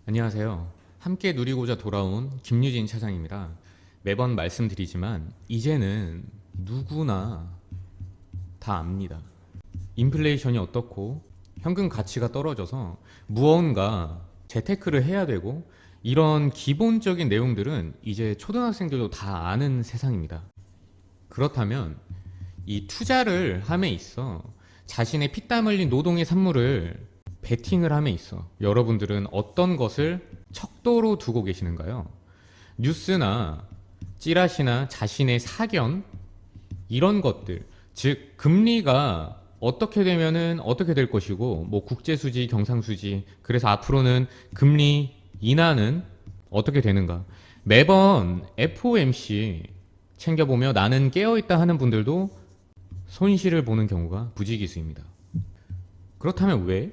안녕하세요. 함께 누리고자 돌아온 김유진 차장입니다. 매번 말씀드리지만 이제는 누구나 다 압니다. 인플레이션이 어떻고 현금 가치가 떨어져서 무언가 재테크를 해야 되고 이런 기본적인 내용들은 이제 초등학생들도 다 아는 세상입니다. 그렇다면 이 투자를 함에 있어 자신의 피땀 흘린 노동의 산물을 베팅을 함에 있어 여러분들은 어떤 것을 척도로 두고 계시는가요? 뉴스나 찌라시나 자신의 사견 이런 것들, 즉 금리가 어떻게 되면은 어떻게 될 것이고 뭐 국제수지, 경상수지, 그래서 앞으로는 금리 인하는 어떻게 되는가, 매번 FOMC 챙겨보며 나는 깨어있다 하는 분들도 손실을 보는 경우가 부지기수입니다. 그렇다면 왜?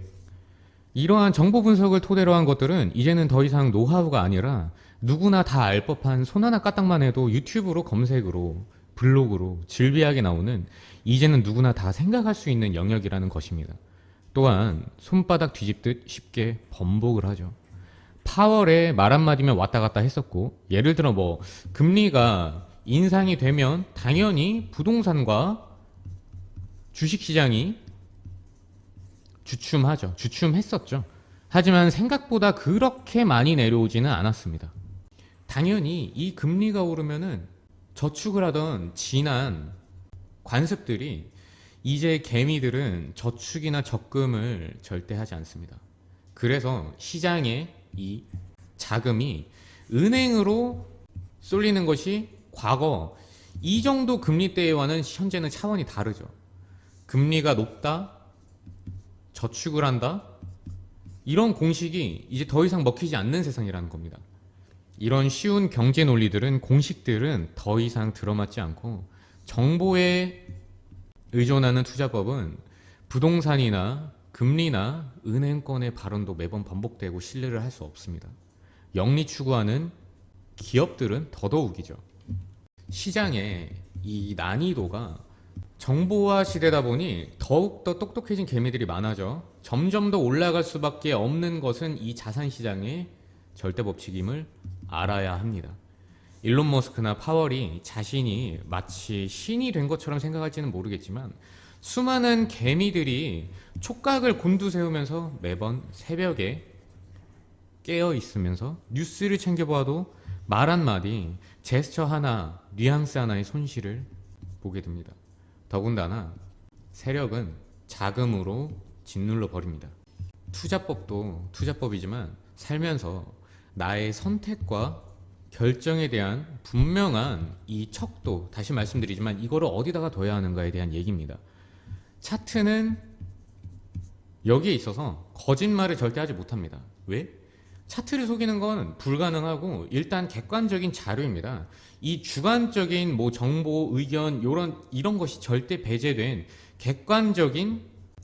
이러한 정보 분석을 토대로 한 것들은 이제는 더 이상 노하우가 아니라 누구나 다 알 법한 손 하나 까딱만 해도 유튜브로 검색으로 블로그로 질비하게 나오는, 이제는 누구나 다 생각할 수 있는 영역이라는 것입니다. 또한 손바닥 뒤집듯 쉽게 번복을 하죠. 파월에 말 한마디면 왔다 갔다 했었고, 예를 들어 뭐 금리가 인상이 되면 당연히 부동산과 주식시장이 주춤하죠. 주춤했었죠. 하지만 생각보다 그렇게 많이 내려오지는 않았습니다. 당연히 이 금리가 오르면은 저축을 하던 지난 관습들이 이제 개미들은 저축이나 적금을 절대 하지 않습니다. 그래서 시장에 이 자금이 은행으로 쏠리는 것이 과거 이 정도 금리 때와는 현재는 차원이 다르죠. 금리가 높다, 저축을 한다, 이런 공식이 이제 더 이상 먹히지 않는 세상이라는 겁니다. 이런 쉬운 경제 논리들은, 공식들은 더 이상 들어맞지 않고 정보에 의존하는 투자법은 부동산이나 금리나 은행권의 발언도 매번 반복되고 신뢰를 할 수 없습니다. 영리 추구하는 기업들은 더더욱이죠. 시장의 이 난이도가 정보화 시대다 보니 더욱더 똑똑해진 개미들이 많아져 점점 더 올라갈 수밖에 없는 것은 이 자산시장의 절대 법칙임을 알아야 합니다. 일론 머스크나 파월이 자신이 마치 신이 된 것처럼 생각할지는 모르겠지만 수많은 개미들이 촉각을 곤두세우면서 매번 새벽에 깨어 있으면서 뉴스를 챙겨보아도 말 한마디, 제스처 하나, 뉘앙스 하나의 손실을 보게 됩니다. 더군다나 세력은 자금으로 짓눌러 버립니다. 투자법도 투자법이지만 살면서 나의 선택과 결정에 대한 분명한 이 척도, 다시 말씀드리지만 이거를 어디다가 둬야 하는가에 대한 얘기입니다. 차트는 여기에 있어서 거짓말을 절대 하지 못합니다. 왜? 차트를 속이는 건 불가능하고 일단 객관적인 자료입니다. 이 주관적인 뭐 정보, 의견 이런 것이 절대 배제된 객관적인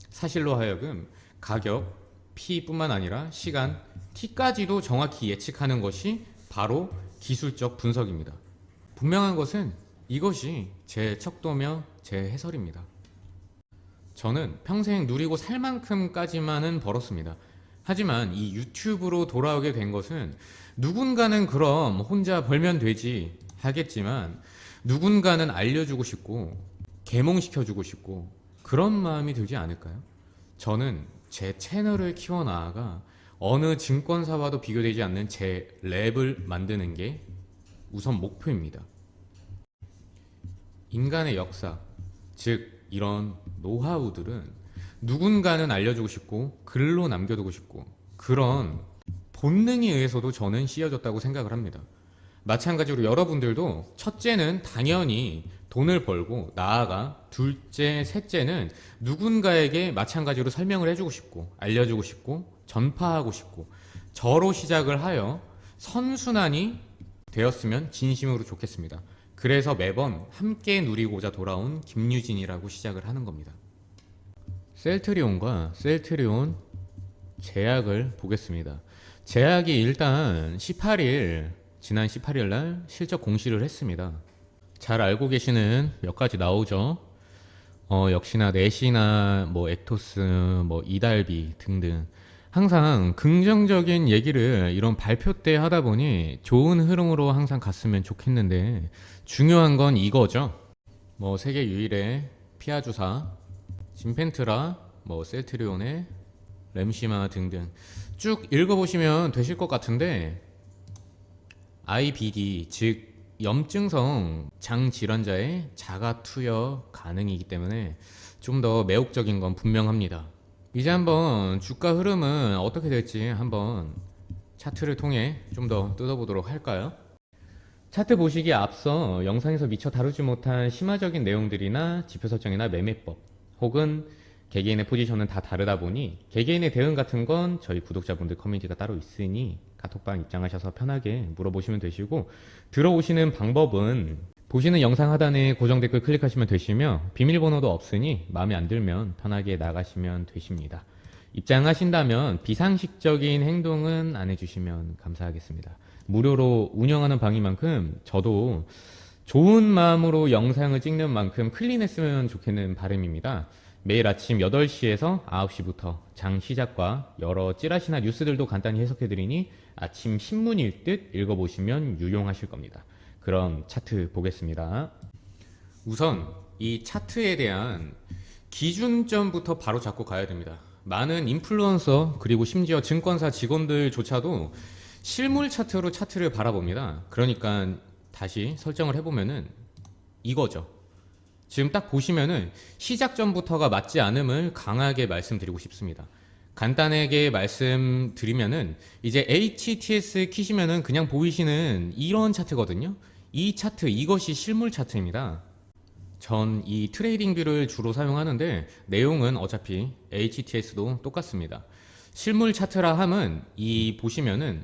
사실로 하여금 가격, P뿐만 아니라 시간, T까지도 정확히 예측하는 것이 바로 기술적 분석입니다. 분명한 것은 이것이 제 척도며 제 해설입니다. 저는 평생 누리고 살 만큼까지만은 벌었습니다. 하지만 이 유튜브로 돌아오게 된 것은 누군가는 그럼 혼자 벌면 되지 하겠지만 누군가는 알려주고 싶고 계몽시켜주고 싶고 그런 마음이 들지 않을까요? 저는 제 채널을 키워나아가 어느 증권사와도 비교되지 않는 제 랩을 만드는 게 우선 목표입니다. 인간의 역사, 즉 이런 노하우들은 누군가는 알려주고 싶고 글로 남겨두고 싶고 그런 본능에 의해서도 저는 씌워졌다고 생각을 합니다. 마찬가지로 여러분들도 첫째는 당연히 돈을 벌고 나아가 둘째, 셋째는 누군가에게 마찬가지로 설명을 해주고 싶고 알려주고 싶고 전파하고 싶고 저로 시작을 하여 선순환이 되었으면 진심으로 좋겠습니다. 그래서 매번 함께 누리고자 돌아온 김유진이라고 시작을 하는 겁니다. 셀트리온과 셀트리온 제약을 보겠습니다. 제약이 일단 18일 지난 18일 날 실적 공시를 했습니다. 잘 알고 계시는 몇 가지 나오죠. 역시나 넷이나 뭐 액토스, 뭐 이달비 등등 항상 긍정적인 얘기를 이런 발표 때 하다 보니 좋은 흐름으로 항상 갔으면 좋겠는데 중요한 건 이거죠. 뭐 세계 유일의 피하 주사, 진펜트라, 뭐 셀트리온의 램시마 등등 쭉 읽어보시면 되실 것 같은데 IBD 즉 염증성 장 질환자의 자가 투여 가능이기 때문에 좀 더 매혹적인 건 분명합니다. 이제 한번 주가 흐름은 어떻게 될지 한번 차트를 통해 좀 더 뜯어보도록 할까요? 차트 보시기에 앞서 영상에서 미처 다루지 못한 심화적인 내용들이나 지표 설정이나 매매법 혹은 개개인의 포지션은 다 다르다 보니 개개인의 대응 같은 건 저희 구독자분들 커뮤니티가 따로 있으니 카톡방 입장하셔서 편하게 물어보시면 되시고 들어오시는 방법은 보시는 영상 하단에 고정 댓글 클릭하시면 되시며 비밀번호도 없으니 마음에 안 들면 편하게 나가시면 되십니다. 입장하신다면 비상식적인 행동은 안 해주시면 감사하겠습니다. 무료로 운영하는 방인 만큼 저도 좋은 마음으로 영상을 찍는 만큼 클린했으면 좋겠는 바람입니다. 매일 아침 8시에서 9시부터 장 시작과 여러 찌라시나 뉴스들도 간단히 해석해드리니 아침 신문일 듯 읽어보시면 유용하실 겁니다. 그럼 차트 보겠습니다. 우선 이 차트에 대한 기준점부터 바로 잡고 가야 됩니다. 많은 인플루언서 그리고 심지어 증권사 직원들조차도 실물 차트로 차트를 바라봅니다. 그러니까 다시 설정을 해보면은 이거죠. 지금 딱 보시면은 시작점부터가 맞지 않음을 강하게 말씀드리고 싶습니다. 간단하게 말씀드리면은 이제 HTS 키시면은 그냥 보이시는 이런 차트거든요. 이 차트, 이것이 실물 차트입니다. 전 이 트레이딩 뷰를 주로 사용하는데 내용은 어차피 HTS도 똑같습니다. 실물 차트라 함은 이 보시면은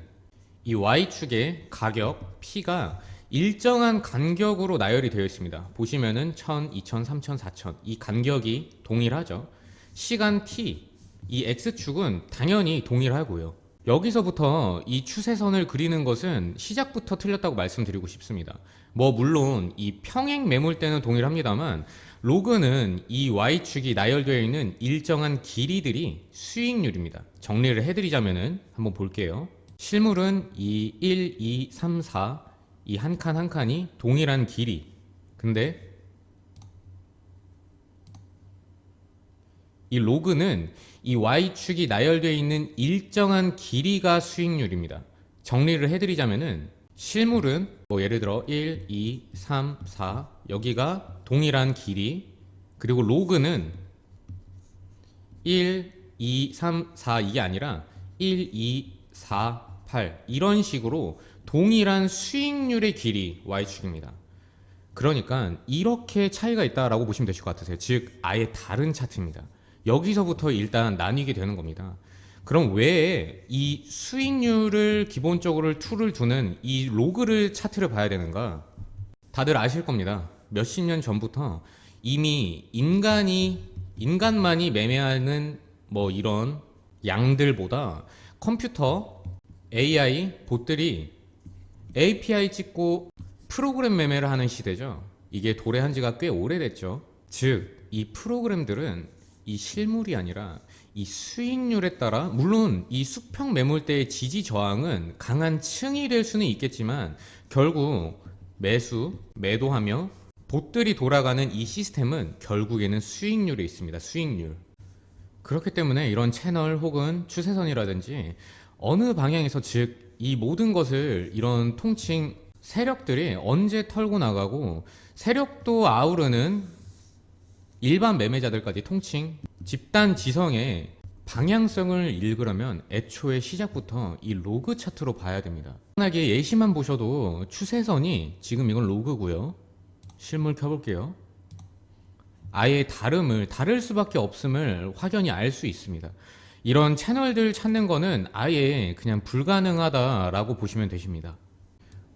이 Y축의 가격 P가 일정한 간격으로 나열이 되어 있습니다. 보시면은 1000, 2000, 3000, 4000 이 간격이 동일하죠. 시간 T 이 X축은 당연히 동일하고요. 여기서부터 이 추세선을 그리는 것은 시작부터 틀렸다고 말씀드리고 싶습니다. 뭐 물론 이 평행 매물대는 동일합니다만 로그는 이 Y축이 나열되어 있는 일정한 길이들이 수익률입니다. 정리를 해드리자면은 한번 볼게요. 실물은 이 1, 2, 3, 4 이 한 칸 한 칸이 동일한 길이. 근데 이 로그는 이 Y축이 나열되어 있는 일정한 길이가 수익률입니다. 정리를 해드리자면은 실물은 뭐 예를 들어 1, 2, 3, 4 여기가 동일한 길이, 그리고 로그는 1, 2, 3, 4 이게 아니라 1, 2, 4, 8 이런 식으로 동일한 수익률의 길이 Y축입니다. 그러니까 이렇게 차이가 있다라고 보시면 되실 것 같으세요. 즉 아예 다른 차트입니다. 여기서부터 일단 나뉘게 되는 겁니다. 그럼 왜 이 수익률을 기본적으로 툴을 두는 이 로그를 차트를 봐야 되는가? 다들 아실 겁니다. 몇십 년 전부터 이미 인간만이 매매하는 뭐 이런 양들보다 컴퓨터, AI, 봇들이 API 찍고 프로그램 매매를 하는 시대죠. 이게 도래한 지가 꽤 오래됐죠. 즉 이 프로그램들은 이 실물이 아니라 이 수익률에 따라, 물론 이 수평 매물대의 지지 저항은 강한 층이 될 수는 있겠지만 결국 매도하며 봇들이 돌아가는 이 시스템은 결국에는 수익률에 있습니다. 수익률. 그렇기 때문에 이런 채널 혹은 추세선이라든지 어느 방향에서, 즉 이 모든 것을 이런 통칭 세력들이 언제 털고 나가고 세력도 아우르는 일반 매매자들까지 통칭 집단 지성의 방향성을 읽으려면 애초에 시작부터 이 로그 차트로 봐야 됩니다. 편하게 예시만 보셔도 추세선이 지금 이건 로그고요. 실물 켜볼게요. 아예 다를 수밖에 없음을 확연히 알 수 있습니다. 이런 채널들 찾는 거는 아예 그냥 불가능하다라고 보시면 되십니다.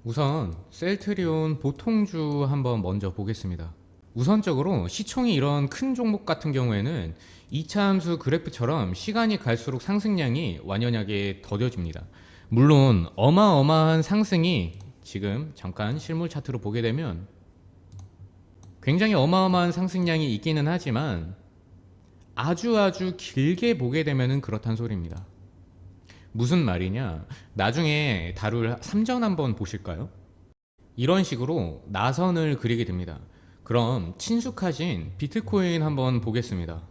우선 셀트리온 보통주 한번 먼저 보겠습니다. 우선적으로 시총이 이런 큰 종목 같은 경우에는 2차 함수 그래프처럼 시간이 갈수록 상승량이 완연하게 더뎌집니다. 물론 어마어마한 상승이 지금 잠깐 실물 차트로 보게 되면 굉장히 어마어마한 상승량이 있기는 하지만 아주 길게 보게 되면은 그렇단 소리입니다. 무슨 말이냐? 나중에 다룰 삼전 한번 보실까요? 이런 식으로 나선을 그리게 됩니다. 그럼 친숙하신 비트코인 한번 보겠습니다.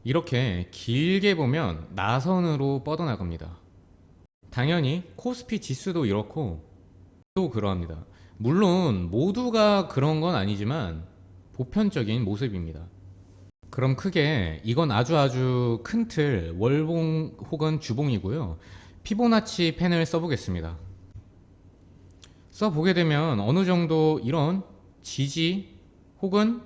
이렇게 길게 보면 나선으로 뻗어나갑니다. 당연히 코스피 지수도 이렇고 또 그러합니다. 물론 모두가 그런 건 아니지만 보편적인 모습입니다. 그럼 크게 이건 아주 큰 틀 월봉 혹은 주봉이고요. 피보나치 펜을 써보겠습니다. 써보게 되면 어느 정도 이런 지지 혹은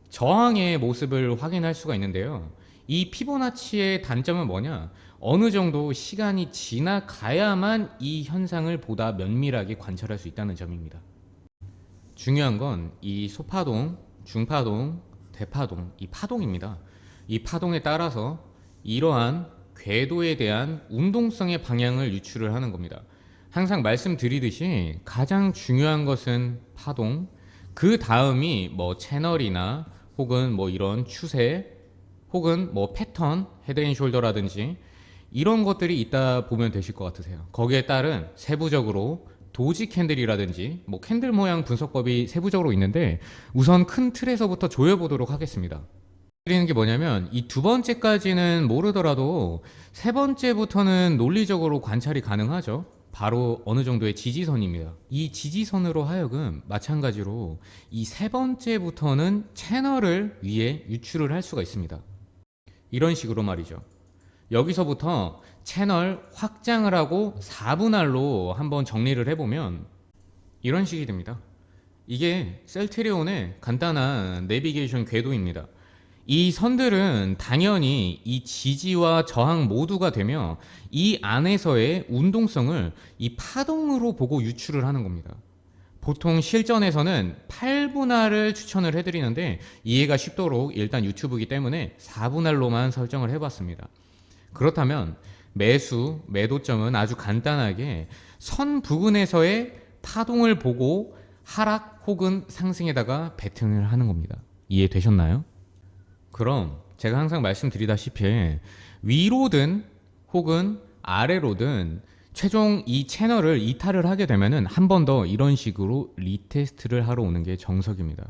저항의 모습을 확인할 수가 있는데요. 이 피보나치의 단점은 뭐냐? 어느 정도 시간이 지나가야만 이 현상을 보다 면밀하게 관찰할 수 있다는 점입니다. 중요한 건 이 소파동, 중파동, 대파동, 이 파동입니다. 이 파동에 따라서 이러한 궤도에 대한 운동성의 방향을 유추를 하는 겁니다. 항상 말씀드리듯이 가장 중요한 것은 파동, 그 다음이 뭐 채널이나 혹은 뭐 이런 추세 혹은 뭐 패턴, 헤드앤숄더라든지 이런 것들이 있다 보면 되실 것 같으세요. 거기에 따른 세부적으로 도지 캔들이라든지 뭐 캔들 모양 분석법이 세부적으로 있는데 우선 큰 틀에서부터 조여보도록 하겠습니다. 드리는 게 뭐냐면 이 두 번째까지는 모르더라도 세 번째부터는 논리적으로 관찰이 가능하죠. 바로 어느 정도의 지지선입니다. 이 지지선으로 하여금 마찬가지로 이 세 번째부터는 채널을 위에 유추를 할 수가 있습니다. 이런 식으로 말이죠. 여기서부터 채널 확장을 하고 4분할로 한번 정리를 해보면 이런 식이 됩니다. 이게 셀트리온의 간단한 내비게이션 궤도입니다. 이 선들은 당연히 이 지지와 저항 모두가 되며 이 안에서의 운동성을 이 파동으로 보고 유추를 하는 겁니다. 보통 실전에서는 8분할을 추천을 해드리는데 이해가 쉽도록 일단 유튜브이기 때문에 4분할로만 설정을 해봤습니다. 그렇다면 매수, 매도점은 아주 간단하게 선 부근에서의 파동을 보고 하락 혹은 상승에다가 베팅을 하는 겁니다. 이해되셨나요? 그럼 제가 항상 말씀드리다시피 위로든 혹은 아래로든 최종 이 채널을 이탈을 하게 되면은 한 번 더 이런 식으로 리테스트를 하러 오는 게 정석입니다.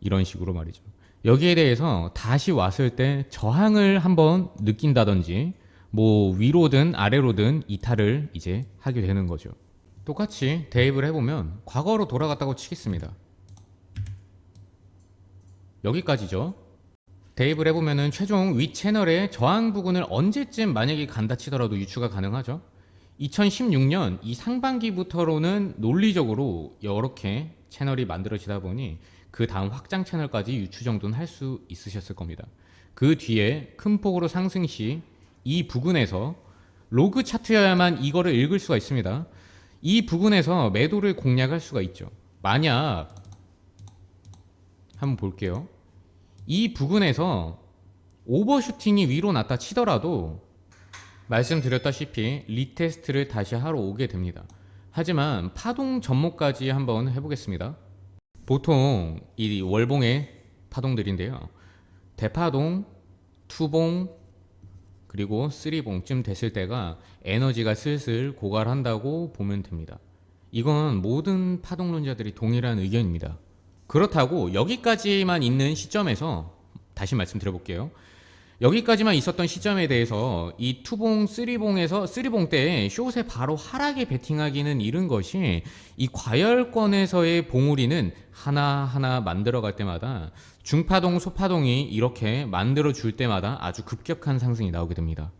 이런 식으로 말이죠. 여기에 대해서 다시 왔을 때 저항을 한번 느낀다든지 뭐 위로든 아래로든 이탈을 이제 하게 되는 거죠. 똑같이 대입을 해보면 과거로 돌아갔다고 치겠습니다. 여기까지죠. 대입을 해보면은 최종 위 채널의 저항 부근을 언제쯤 만약에 간다 치더라도 유추가 가능하죠. 2016년 이 상반기부터로는 논리적으로 이렇게 채널이 만들어지다 보니 그 다음 확장 채널까지 유추 정도는 할 수 있으셨을 겁니다. 그 뒤에 큰 폭으로 상승 시 이 부근에서 로그 차트여야만 이거를 읽을 수가 있습니다. 이 부근에서 매도를 공략할 수가 있죠. 만약 한번 볼게요. 이 부근에서 오버슈팅이 위로 났다 치더라도 말씀드렸다시피 리테스트를 다시 하러 오게 됩니다. 하지만 파동 전목까지 한번 해보겠습니다. 보통 이 월봉의 파동들인데요. 대파동, 투봉, 그리고 쓰리봉쯤 됐을 때가 에너지가 슬슬 고갈한다고 보면 됩니다. 이건 모든 파동론자들이 동일한 의견입니다. 그렇다고 여기까지만 있는 시점에서 다시 말씀드려볼게요. 여기까지만 있었던 시점에 대해서 이 투봉, 쓰리봉에서 쓰리봉 때 숏에 바로 하락에 베팅하기는 이른 것이 이 과열권에서의 봉우리는 하나하나 만들어갈 때마다 중파동, 소파동이 이렇게 만들어줄 때마다 아주 급격한 상승이 나오게 됩니다.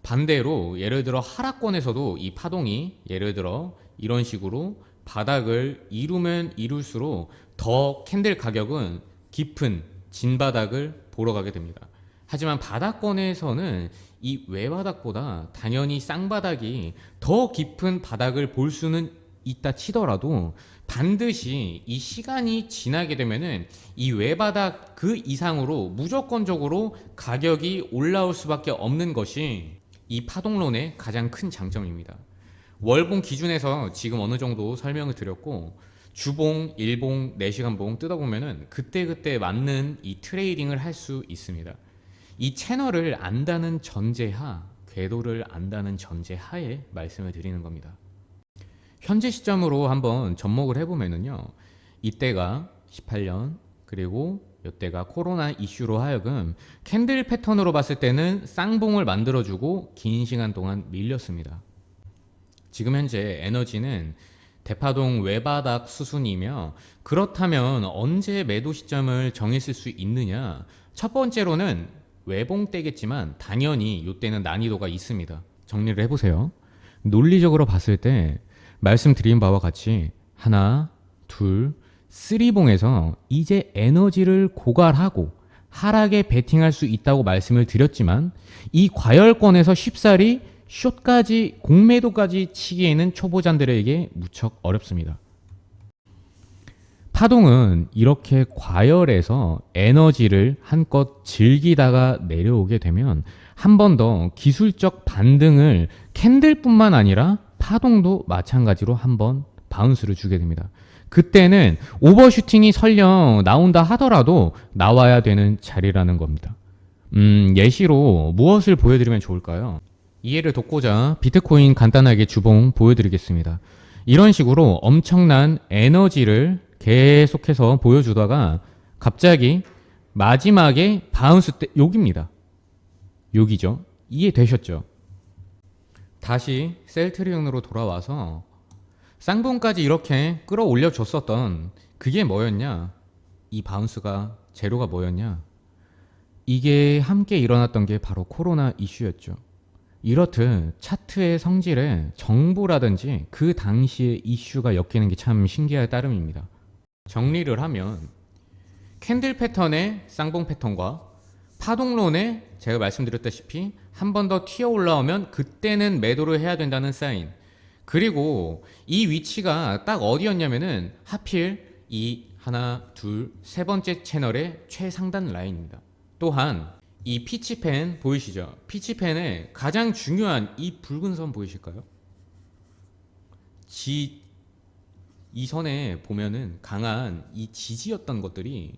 반대로 예를 들어 하락권에서도 이 파동이 예를 들어 이런 식으로 바닥을 이루면 이룰수록 더 캔들 가격은 깊은 진바닥을 보러 가게 됩니다. 하지만 바닥권에서는 이 외바닥보다 당연히 쌍바닥이 더 깊은 바닥을 볼 수는 있다 치더라도 반드시 이 시간이 지나게 되면은 이 외바닥 그 이상으로 무조건적으로 가격이 올라올 수밖에 없는 것이 이 파동론의 가장 큰 장점입니다. 월봉 기준에서 지금 어느 정도 설명을 드렸고, 주봉, 일봉, 4시간봉 뜯어보면은 그때그때 맞는 이 트레이딩을 할 수 있습니다. 이 채널을 안다는 전제하, 궤도를 안다는 전제하에 말씀을 드리는 겁니다. 현재 시점으로 한번 접목을 해보면은요, 이때가 18년, 그리고 이때가 코로나 이슈로 하여금 캔들 패턴으로 봤을 때는 쌍봉을 만들어주고 긴 시간 동안 밀렸습니다. 지금 현재 에너지는 대파동 외바닥 수순이며, 그렇다면 언제 매도 시점을 정했을 수 있느냐? 첫 번째로는 외봉 때겠지만 당연히 이때는 난이도가 있습니다. 정리를 해보세요. 논리적으로 봤을 때 말씀드린 바와 같이 하나, 둘, 쓰리봉에서 이제 에너지를 고갈하고 하락에 베팅할 수 있다고 말씀을 드렸지만, 이 과열권에서 쉽사리 숏까지 공매도까지 치기에는 초보자들에게 무척 어렵습니다. 파동은 이렇게 과열해서 에너지를 한껏 즐기다가 내려오게 되면 한 번 더 기술적 반등을, 캔들뿐만 아니라 파동도 마찬가지로 한번 바운스를 주게 됩니다. 그때는 오버슈팅이 설령 나온다 하더라도 나와야 되는 자리라는 겁니다. 예시로 무엇을 보여드리면 좋을까요? 이해를 돕고자 비트코인 간단하게 주봉 보여드리겠습니다. 이런 식으로 엄청난 에너지를 계속해서 보여주다가 갑자기 마지막에 바운스 때 여기입니다. 여기죠. 이해되셨죠? 다시 셀트리온으로 돌아와서 쌍봉까지 이렇게 끌어올려 줬었던 그게 뭐였냐? 이 바운스가 재료가 뭐였냐? 이게 함께 일어났던 게 바로 코로나 이슈였죠. 이렇듯 차트의 성질에 정보라든지 그 당시의 이슈가 엮이는 게 참 신기할 따름입니다. 정리를 하면 캔들 패턴의 쌍봉 패턴과 파동론에 제가 말씀드렸다시피 한 번 더 튀어 올라오면 그때는 매도를 해야 된다는 사인, 그리고 이 위치가 딱 어디였냐면은 하필 이 하나, 둘, 세 번째 채널의 최상단 라인입니다. 또한 이 피치펜 보이시죠? 피치펜의 가장 중요한 이 붉은 선 보이실까요? 이 선에 보면은 강한 이 지지였던 것들이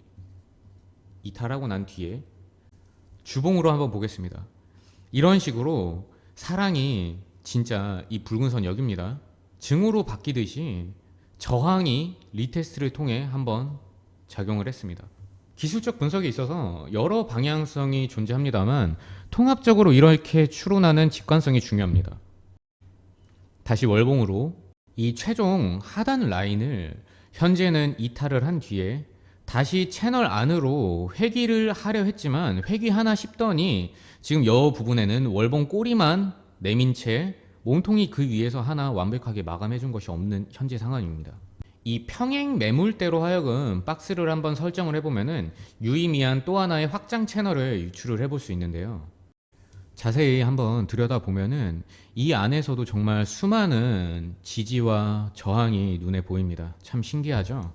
이탈하고 난 뒤에 주봉으로 한번 보겠습니다. 이런 식으로 사랑이 진짜 이 붉은 선 여기입니다. 증오로 바뀌듯이 저항이 리테스트를 통해 한번 작용을 했습니다. 기술적 분석에 있어서 여러 방향성이 존재합니다만 통합적으로 이렇게 추론하는 직관성이 중요합니다. 다시 월봉으로 이 최종 하단 라인을 현재는 이탈을 한 뒤에 다시 채널 안으로 회귀를 하려 했지만 회귀하나 싶더니 지금 여 부분에는 월봉 꼬리만 내민 채 몸통이 그 위에서 하나 완벽하게 마감해 준 것이 없는 현재 상황입니다. 이 평행 매물대로 하여금 박스를 한번 설정을 해보면은 유의미한 또 하나의 확장 채널을 유출을 해볼 수 있는데요. 자세히 한번 들여다보면은 이 안에서도 정말 수많은 지지와 저항이 눈에 보입니다. 참 신기하죠?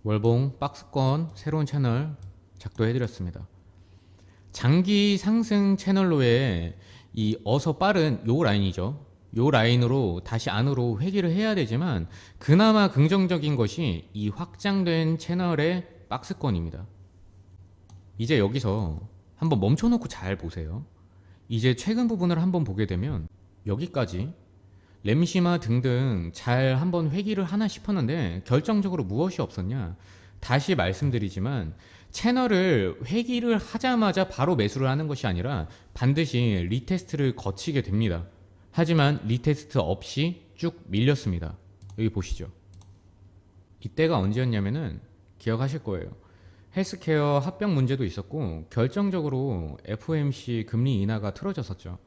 월봉 박스권 새로운 채널 작도해드렸습니다. 장기 상승 채널로의 이 어서 빠른 요 라인이죠. 요 라인으로 다시 안으로 회귀를 해야 되지만 그나마 긍정적인 것이 이 확장된 채널의 박스권입니다. 이제 여기서 한번 멈춰놓고 잘 보세요. 이제 최근 부분을 한번 보게 되면 여기까지 램시마 등등 잘 한번 회귀를 하나 싶었는데 결정적으로 무엇이 없었냐? 다시 말씀드리지만 채널을 회귀를 하자마자 바로 매수를 하는 것이 아니라 반드시 리테스트를 거치게 됩니다. 하지만 리테스트 없이 쭉 밀렸습니다. 여기 보시죠. 이때가 언제였냐면은 기억하실 거예요. 헬스케어 합병 문제도 있었고 결정적으로 FOMC 금리 인하가 틀어졌었죠.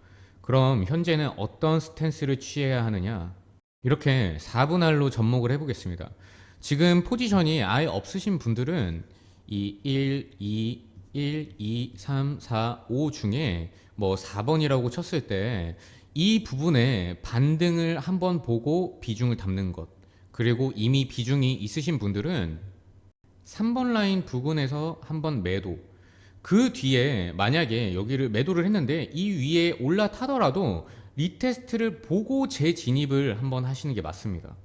그럼 현재는 어떤 스탠스를 취해야 하느냐? 이렇게 4분할로 접목을 해보겠습니다. 지금 포지션이 아예 없으신 분들은 이 1, 2, 3, 4, 5 중에 뭐 4번이라고 쳤을 때 이 부분에 반등을 한번 보고 비중을 담는 것, 그리고 이미 비중이 있으신 분들은 3번 라인 부근에서 한번 매도, 그 뒤에 만약에 여기를 매도를 했는데 이 위에 올라타더라도 리테스트를 보고 재진입을 한번 하시는 게 맞습니다.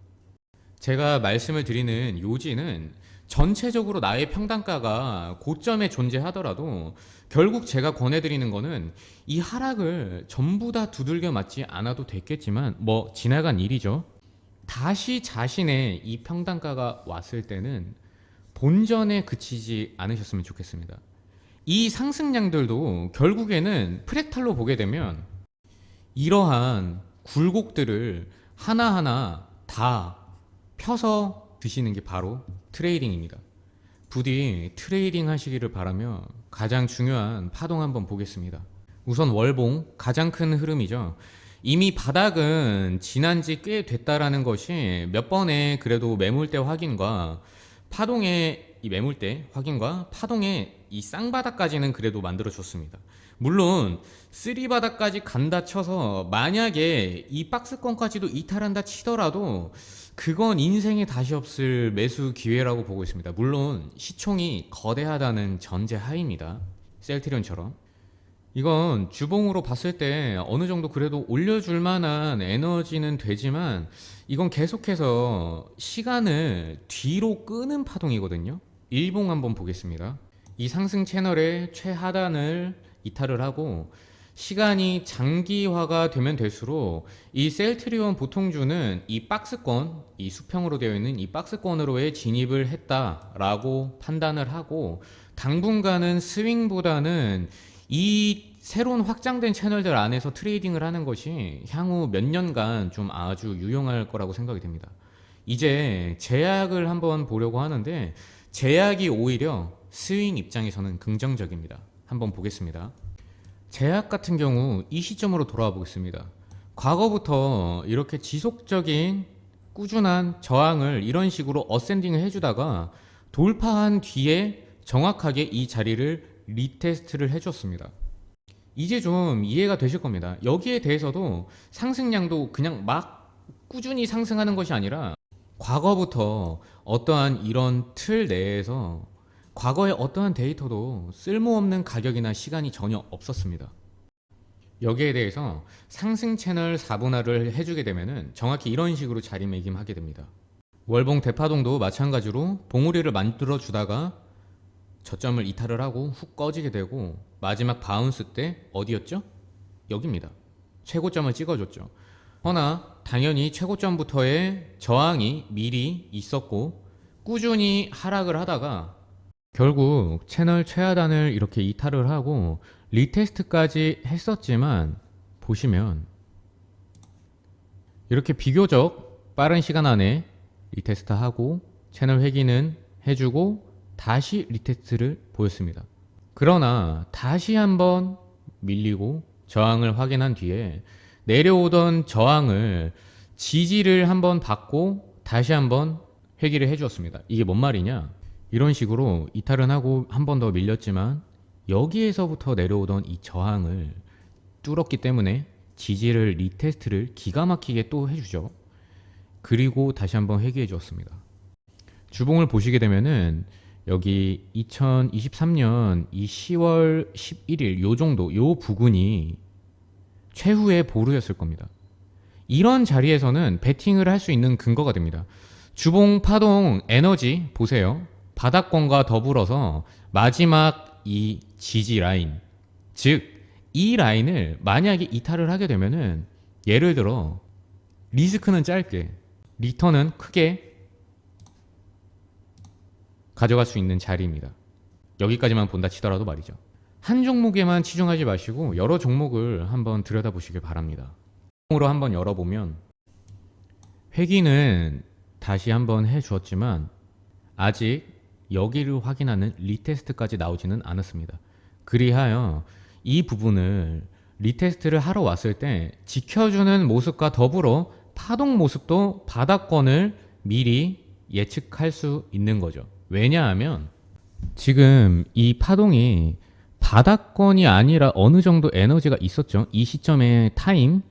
제가 말씀을 드리는 요지는 전체적으로 나의 평단가가 고점에 존재하더라도 결국 제가 권해드리는 거는 이 하락을 전부 다 두들겨 맞지 않아도 됐겠지만 뭐 지나간 일이죠. 다시 자신의 이 평단가가 왔을 때는 본전에 그치지 않으셨으면 좋겠습니다. 이 상승량들도 결국에는 프랙탈로 보게 되면 이러한 굴곡들을 하나하나 다 펴서 드시는 게 바로 트레이딩입니다. 부디 트레이딩 하시기를 바라며 가장 중요한 파동 한번 보겠습니다. 우선 월봉 가장 큰 흐름이죠. 이미 바닥은 지난 지 꽤 됐다라는 것이 몇 번의 그래도 매물대 확인과 파동의 이 매물대 확인과 파동의 이 쌍바닥까지는 그래도 만들어줬습니다. 물론 쓰리바닥까지 간다 쳐서 만약에 이 박스권까지도 이탈한다 치더라도 그건 인생에 다시 없을 매수 기회라고 보고 있습니다. 물론 시총이 거대하다는 전제 하입니다. 셀트리온처럼. 이건 주봉으로 봤을 때 어느 정도 그래도 올려줄 만한 에너지는 되지만 이건 계속해서 시간을 뒤로 끄는 파동이거든요. 일봉 한번 보겠습니다. 이 상승 채널의 최하단을 이탈을 하고 시간이 장기화가 되면 될수록 이 셀트리온 보통주는 이 박스권, 이 수평으로 되어 있는 이 박스권으로의 진입을 했다라고 판단을 하고 당분간은 스윙보다는 이 새로운 확장된 채널들 안에서 트레이딩을 하는 것이 향후 몇 년간 좀 아주 유용할 거라고 생각이 됩니다. 이제 제약을 한번 보려고 하는데 제약이 오히려 스윙 입장에서는 긍정적입니다. 한번 보겠습니다. 제약 같은 경우 이 시점으로 돌아와 보겠습니다. 과거부터 이렇게 지속적인 꾸준한 저항을 이런 식으로 어센딩을 해주다가 돌파한 뒤에 정확하게 이 자리를 리테스트를 해줬습니다. 이제 좀 이해가 되실 겁니다. 여기에 대해서도 상승량도 그냥 막 꾸준히 상승하는 것이 아니라 과거부터 어떠한 이런 틀 내에서 과거의 어떠한 데이터도 쓸모없는 가격이나 시간이 전혀 없었습니다. 여기에 대해서 상승 채널 4분할을 해주게 되면은 정확히 이런 식으로 자리매김하게 됩니다. 월봉 대파동도 마찬가지로 봉우리를 만들어 주다가 저점을 이탈을 하고 훅 꺼지게 되고 마지막 바운스 때 어디였죠? 여기입니다. 최고점을 찍어줬죠. 허나 당연히 최고점부터의 저항이 미리 있었고 꾸준히 하락을 하다가 결국 채널 최하단을 이렇게 이탈을 하고 리테스트까지 했었지만 보시면 이렇게 비교적 빠른 시간 안에 리테스트하고 채널 회귀는 해주고 다시 리테스트를 보였습니다. 그러나 다시 한번 밀리고 저항을 확인한 뒤에 내려오던 저항을 지지를 한번 받고 다시 한번 회귀를 해주었습니다. 이게 뭔 말이냐? 이런 식으로 이탈은 하고 한 번 더 밀렸지만 여기에서부터 내려오던 이 저항을 뚫었기 때문에 지지를 리테스트를 기가 막히게 또 해주죠. 그리고 다시 한번 회귀해 주었습니다. 주봉을 보시게 되면은 여기 2023년 이 10월 11일 요 정도 요 부근이 최후의 보루였을 겁니다. 이런 자리에서는 베팅을 할 수 있는 근거가 됩니다. 주봉 파동 에너지 보세요. 바닥권과 더불어서 마지막 이 지지 라인, 즉 이 라인을 만약에 이탈을 하게 되면은 예를 들어 리스크는 짧게 리턴은 크게 가져갈 수 있는 자리입니다. 여기까지만 본다 치더라도 말이죠. 한 종목에만 치중하지 마시고 여러 종목을 한번 들여다보시길 바랍니다. 으로 한번 열어보면 회귀는 다시 한번 해주었지만 아직 여기를 확인하는 리테스트까지 나오지는 않았습니다. 그리하여 이 부분을 리테스트를 하러 왔을 때 지켜주는 모습과 더불어 파동 모습도 바닥권을 미리 예측할 수 있는 거죠. 왜냐하면 지금 이 파동이 바닥권이 아니라 어느 정도 에너지가 있었죠. 이 시점의 타임.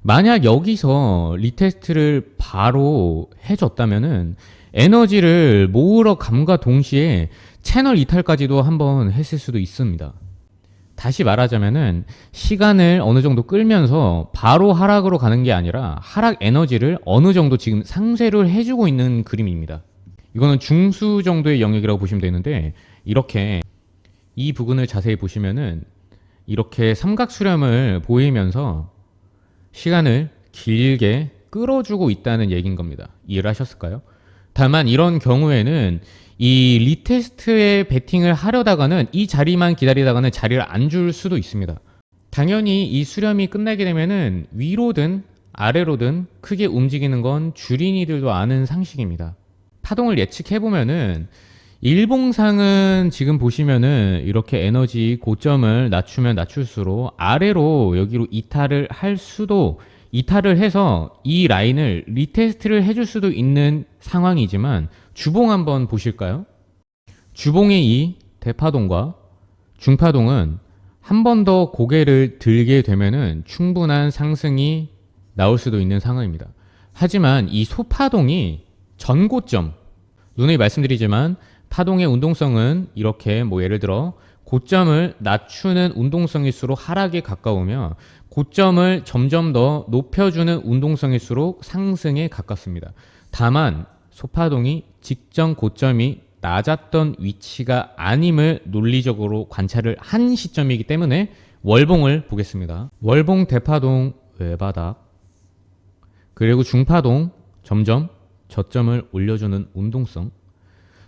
만약 여기서 리테스트를 바로 해줬다면은 에너지를 모으러 감과 동시에 채널 이탈까지도 한번 했을 수도 있습니다. 다시 말하자면은 시간을 어느 정도 끌면서 바로 하락으로 가는 게 아니라 하락 에너지를 어느 정도 지금 상쇄를 해주고 있는 그림입니다. 이거는 중수 정도의 영역이라고 보시면 되는데, 이렇게 이 부분을 자세히 보시면은 이렇게 삼각 수렴을 보이면서 시간을 길게 끌어주고 있다는 얘기인 겁니다. 이해를 하셨을까요? 다만 이런 경우에는 이 리테스트에 베팅을 하려다가는 이 자리만 기다리다가는 자리를 안 줄 수도 있습니다. 당연히 이 수렴이 끝나게 되면은 위로든 아래로든 크게 움직이는 건 주린이들도 아는 상식입니다. 파동을 예측해보면은 일봉상은 지금 보시면은 이렇게 에너지 고점을 낮추면 낮출수록 아래로 여기로 이탈을 해서 이 라인을 리테스트를 해줄 수도 있는 상황이지만, 주봉 한번 보실까요? 주봉의 이 대파동과 중파동은 한 번 더 고개를 들게 되면은 충분한 상승이 나올 수도 있는 상황입니다. 하지만 이 소파동이 전고점, 누누이 말씀드리지만 파동의 운동성은 이렇게 예를 들어 고점을 낮추는 운동성일수록 하락에 가까우며 고점을 점점 더 높여주는 운동성일수록 상승에 가깝습니다. 다만 소파동이 직전 고점이 낮았던 위치가 아님을 논리적으로 관찰을 한 시점이기 때문에 월봉을 보겠습니다. 월봉 대파동 외바닥, 그리고 중파동 점점 저점을 올려주는 운동성,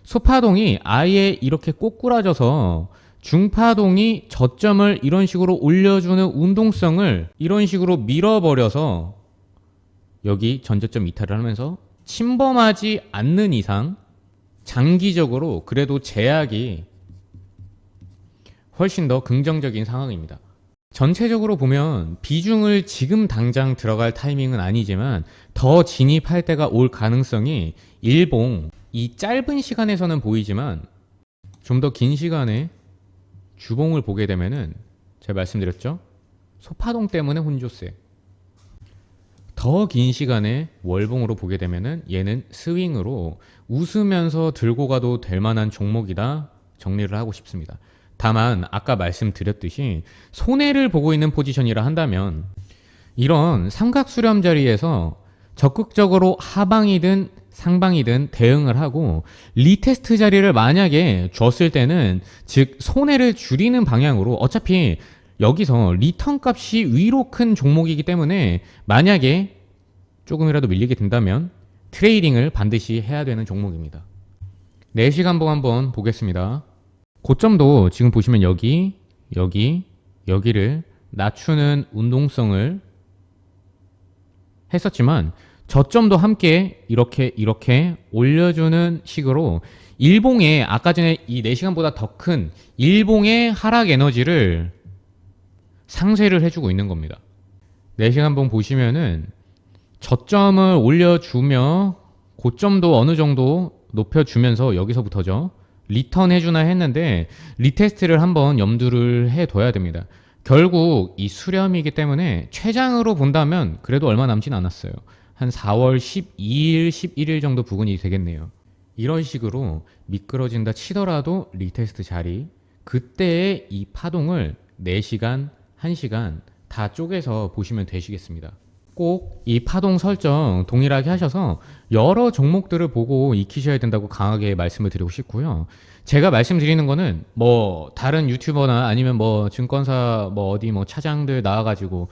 소파동이 아예 이렇게 꼬꾸라져서 중파동이 저점을 이런 식으로 올려주는 운동성을 이런 식으로 밀어버려서 여기 전저점 이탈을 하면서 침범하지 않는 이상 장기적으로 그래도 제약이 훨씬 더 긍정적인 상황입니다. 전체적으로 보면 비중을 지금 당장 들어갈 타이밍은 아니지만 더 진입할 때가 올 가능성이 일봉 이 짧은 시간에서는 보이지만 좀 더 긴 시간에 주봉을 보게 되면은 제가 말씀드렸죠? 소파동 때문에 혼조세. 더 긴 시간에 월봉으로 보게 되면은 얘는 스윙으로 웃으면서 들고 가도 될 만한 종목이다 정리를 하고 싶습니다. 다만 아까 말씀드렸듯이 손해를 보고 있는 포지션이라 한다면 이런 삼각 수렴 자리에서 적극적으로 하방이든 상방이든 대응을 하고 리테스트 자리를 만약에 줬을 때는, 즉 손해를 줄이는 방향으로, 어차피 여기서 리턴 값이 위로 큰 종목이기 때문에 만약에 조금이라도 밀리게 된다면 트레이딩을 반드시 해야 되는 종목입니다. 4시간 봉 한번 보겠습니다. 고점도 지금 보시면 여기를 낮추는 운동성을 했었지만 저점도 함께 이렇게 올려주는 식으로 일봉의 아까 전에 이 4시간보다 더 큰 일봉의 하락 에너지를 상쇄를 해주고 있는 겁니다. 4시간 봉 보시면은 저점을 올려주며 고점도 어느 정도 높여주면서 여기서부터죠. 리턴 해주나 했는데 리테스트를 한번 염두를 해둬야 됩니다. 결국 이 수렴이기 때문에 최장으로 본다면 그래도 얼마 남진 않았어요. 한 4월 12일, 11일 정도 부근이 되겠네요. 이런 식으로 미끄러진다 치더라도 리테스트 자리, 그때의 이 파동을 4시간, 1시간 다 쪼개서 보시면 되시겠습니다. 꼭 이 파동 설정 동일하게 하셔서 여러 종목들을 보고 익히셔야 된다고 강하게 말씀을 드리고 싶고요. 제가 말씀드리는 거는 다른 유튜버나 아니면 증권사 어디 차장들 나와가지고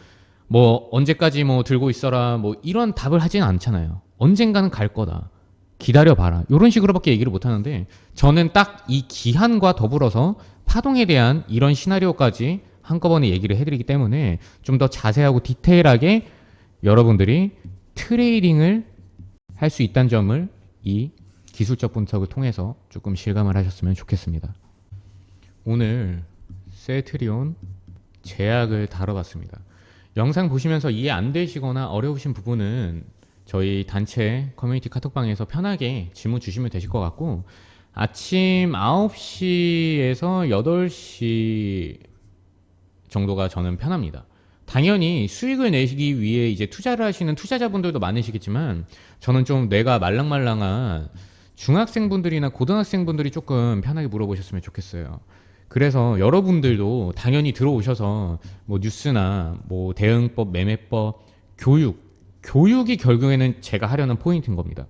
언제까지 들고 있어라 이런 답을 하지는 않잖아요. 언젠가는 갈 거다, 기다려봐라, 이런 식으로밖에 얘기를 못 하는데, 저는 딱 이 기한과 더불어서 파동에 대한 이런 시나리오까지 한꺼번에 얘기를 해드리기 때문에 좀 더 자세하고 디테일하게 여러분들이 트레이딩을 할 수 있다는 점을 이 기술적 분석을 통해서 조금 실감을 하셨으면 좋겠습니다. 오늘 셀트리온 제약을 다뤄봤습니다. 영상 보시면서 이해 안 되시거나 어려우신 부분은 저희 단체 커뮤니티 카톡방에서 편하게 질문 주시면 되실 것 같고, 아침 9시에서 8시 정도가 저는 편합니다. 당연히 수익을 내시기 위해 이제 투자를 하시는 투자자분들도 많으시겠지만, 저는 좀 뇌가 말랑말랑한 중학생분들이나 고등학생분들이 조금 편하게 물어보셨으면 좋겠어요. 그래서 여러분들도 당연히 들어오셔서 뭐 뉴스나 뭐 대응법, 매매법, 교육이 결국에는 제가 하려는 포인트인 겁니다.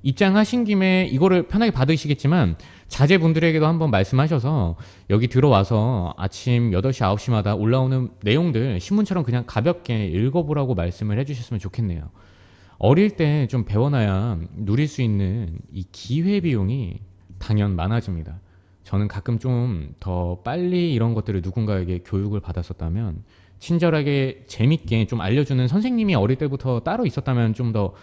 입장하신 김에 이거를 편하게 받으시겠지만 자제분들에게도 한번 말씀하셔서 여기 들어와서 아침 8시, 9시마다 올라오는 내용들 신문처럼 그냥 가볍게 읽어보라고 말씀을 해주셨으면 좋겠네요. 어릴 때 좀 배워놔야 누릴 수 있는 이 기회비용이 당연 많아집니다. 저는 가끔 좀 더 빨리 이런 것들을 누군가에게 교육을 받았었다면 친절하게 재밌게 좀 알려주는 선생님이 어릴 때부터 따로 있었다면 좀 더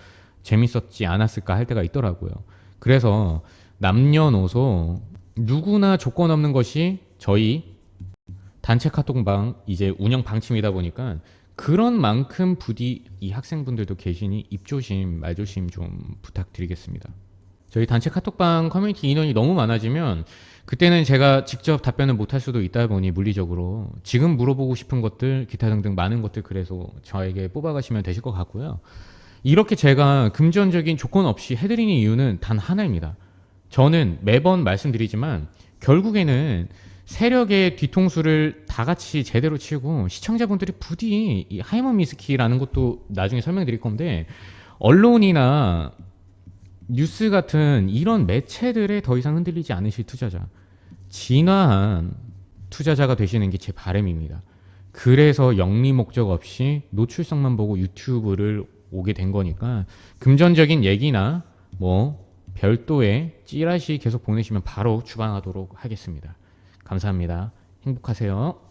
재밌었지 않았을까 할 때가 있더라고요. 그래서 남녀노소 누구나 조건 없는 것이 저희 단체 카톡방 이제 운영 방침이다 보니까 그런 만큼 부디 이 학생분들도 계시니 입조심 말조심 좀 부탁드리겠습니다. 저희 단체 카톡방 커뮤니티 인원이 너무 많아지면 그때는 제가 직접 답변을 못할 수도 있다 보니 물리적으로 지금 물어보고 싶은 것들 기타 등등 많은 것들 그래서 저에게 뽑아가시면 되실 것 같고요. 이렇게 제가 금전적인 조건 없이 해드리는 이유는 단 하나입니다. 저는 매번 말씀드리지만 결국에는 세력의 뒤통수를 다 같이 제대로 치고 시청자분들이 부디 이 하이먼 미스키라는 것도 나중에 설명드릴 건데 언론이나 뉴스 같은 이런 매체들에 더 이상 흔들리지 않으실 투자자, 진화한 투자자가 되시는 게 제 바람입니다. 그래서 영리 목적 없이 노출성만 보고 유튜브를 오게 된 거니까 금전적인 얘기나 뭐 별도의 찌라시 계속 보내시면 바로 주방하도록 하겠습니다. 감사합니다. 행복하세요.